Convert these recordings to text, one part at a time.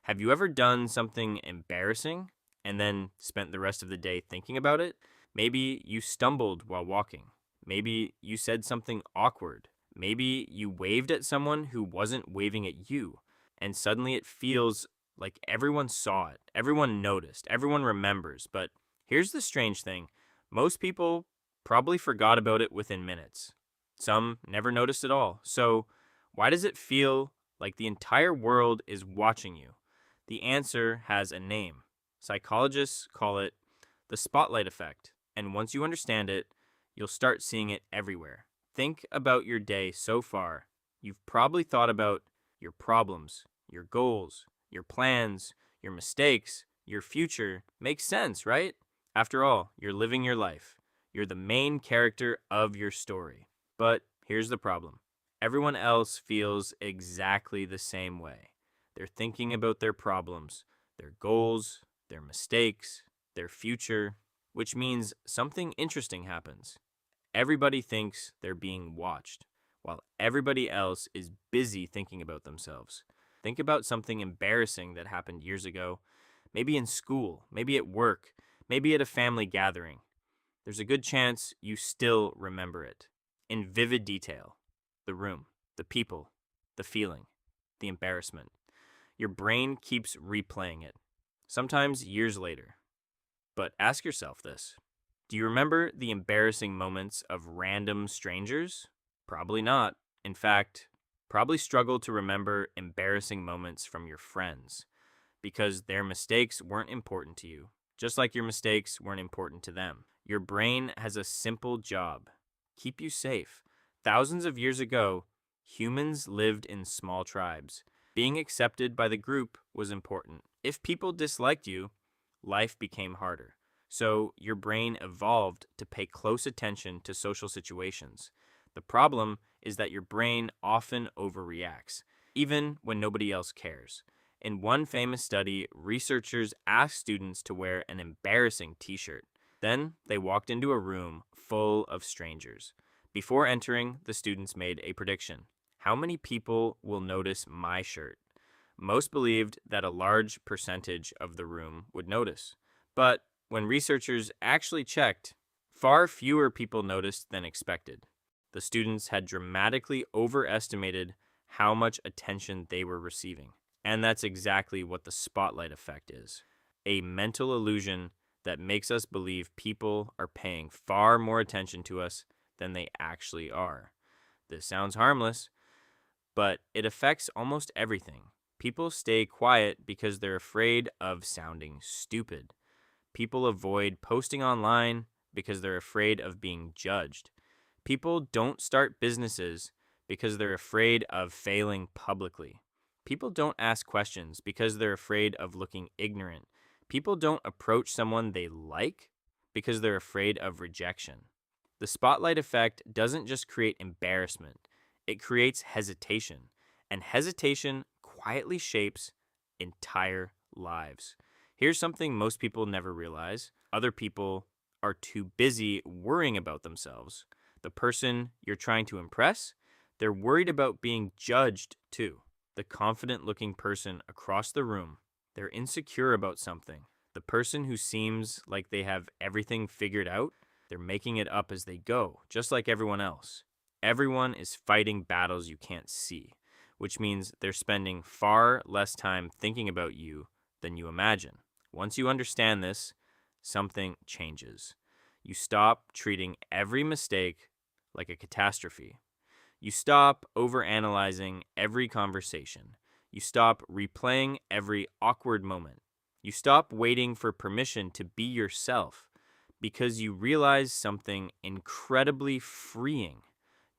Have you ever done something embarrassing and then spent the rest of the day thinking about it? Maybe you stumbled while walking. Maybe you said something awkward. Maybe you waved at someone who wasn't waving at you. And suddenly it feels like everyone saw it, everyone noticed, everyone remembers. But here's the strange thing: most people probably forgot about it within minutes. Some never noticed at all. So, why does it feel like the entire world is watching you? The answer has a name. Psychologists call it the spotlight effect. And once you understand it, you'll start seeing it everywhere. Think about your day so far. You've probably thought about your problems, your goals, your plans, your mistakes, your future. Makes sense, right? After all, you're living your life. You're the main character of your story. But here's the problem: everyone else feels exactly the same way. They're thinking about their problems, their goals, their mistakes, their future, which means something interesting happens. Everybody thinks they're being watched, while everybody else is busy thinking about themselves. Think about something embarrassing that happened years ago, maybe in school, maybe at work, maybe at a family gathering. There's a good chance you still remember it in vivid detail: the room, the people, the feeling, the embarrassment. Your brain keeps replaying it, sometimes years later. But ask yourself this: do you remember the embarrassing moments of random strangers? Probably not. In fact, probably struggle to remember embarrassing moments from your friends because their mistakes weren't important to you, just like your mistakes weren't important to them. Your brain has a simple job: keep you safe. Thousands of years ago, humans lived in small tribes. Being accepted by the group was important. If people disliked you, life became harder. So your brain evolved to pay close attention to social situations. The problem is that your brain often overreacts, even when nobody else cares. In one famous study, researchers asked students to wear an embarrassing t-shirt. Then they walked into a room full of strangers. Before entering, the students made a prediction: how many people will notice my shirt? Most believed that a large percentage of the room would notice. But when researchers actually checked, far fewer people noticed than expected. The students had dramatically overestimated how much attention they were receiving. And that's exactly what the spotlight effect is: a mental illusion that makes us believe people are paying far more attention to us than they actually are. This sounds harmless, but it affects almost everything. People stay quiet because they're afraid of sounding stupid. People avoid posting online because they're afraid of being judged. People don't start businesses because they're afraid of failing publicly. People don't ask questions because they're afraid of looking ignorant. People don't approach someone they like because they're afraid of rejection. The spotlight effect doesn't just create embarrassment, it creates hesitation. And hesitation quietly shapes entire lives. Here's something most people never realize: other people are too busy worrying about themselves. The person you're trying to impress, they're worried about being judged too. The confident looking person across the room, they're insecure about something. The person who seems like they have everything figured out, they're making it up as they go, just like everyone else. Everyone is fighting battles you can't see, which means they're spending far less time thinking about you than you imagine. Once you understand this, something changes. You stop treating every mistake like a catastrophe. You stop overanalyzing every conversation. You stop replaying every awkward moment. You stop waiting for permission to be yourself because you realize something incredibly freeing.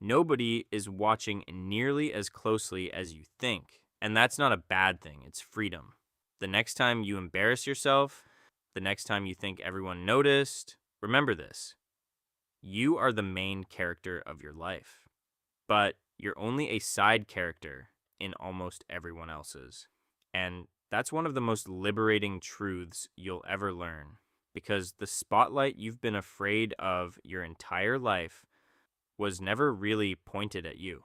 Nobody is watching nearly as closely as you think. And that's not a bad thing, it's freedom. The next time you embarrass yourself, the next time you think everyone noticed, remember this: you are the main character of your life, but you're only a side character in almost everyone else's. And that's one of the most liberating truths you'll ever learn, because the spotlight you've been afraid of your entire life was never really pointed at you.